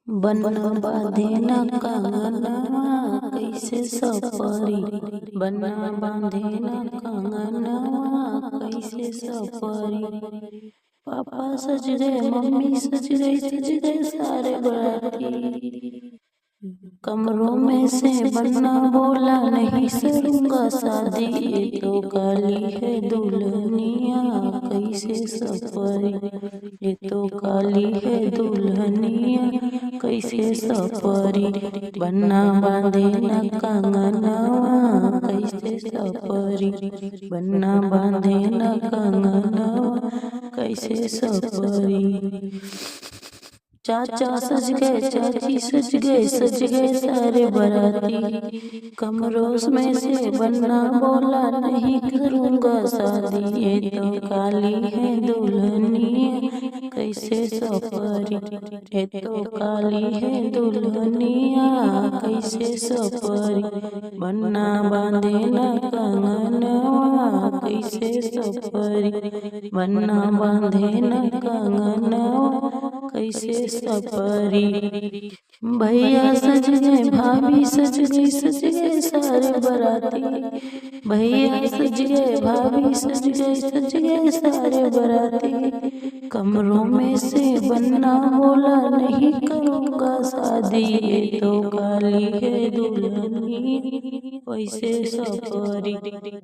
बन बांधे न कंगनवा कैसे सपरी। बन बांधे न कंगनवा कैसे सपरी। पापा सज गए, मम्मी सज गए सारे बराती। कमरों में से बन्ना बोला नहीं करूंगा शादी। ये तो काली है दुल्हनिया कैसे सपरी। ये तो काली है दुल्हनिया कैसे सपरी। बन्ना बांधे न कंगनवा कैसे सपरी। बन्ना बांधे न कंगनवा कैसे सपरी। चाचा सज गए, चाची सज गए सारे बराती। कमरों में से बन्ना बोला नहीं करूंगा शादी। ये तो काली है दुल्हनिया कैसे सपरी। ये तो काली है दुल्हनिया कैसे सपरी। बन्ना बांधे न कंगनवा कैसे सपरी। बन्ना बांधे न कंगनवा कैसे सपरी। भैया सज गए, भाभी सज गए सारे बराती। भैया सज गए, भाभी सज गए सारे बराती। कमरों में से बन्ना बोला नहीं करूंगा शादी। ये तो काली है दुल्हनी कैसे सपरी।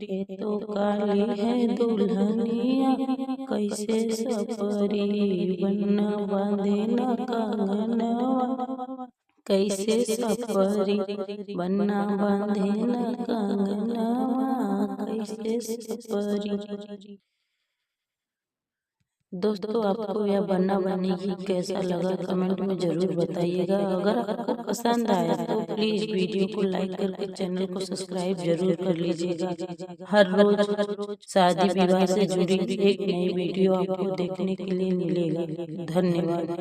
ये तो काली है दुल्हनिया कैसे सपरी। बन्ना बांधे न कंगनवा कैसे सपरी। बन्ना बांधे न कंगनवा कैसे सपरी। दोस्तों, आपको यह बन्ना बनने की कैसा लगा कमेंट में जरूर बताइएगा। अगर आपको पसंद आया तो प्लीज वीडियो को लाइक करके चैनल को सब्सक्राइब जरूर कर लीजिएगा। हर रोज शादी विवाह से जुड़ी एक नई वीडियो आपको देखने के लिए मिलेगा। धन्यवाद।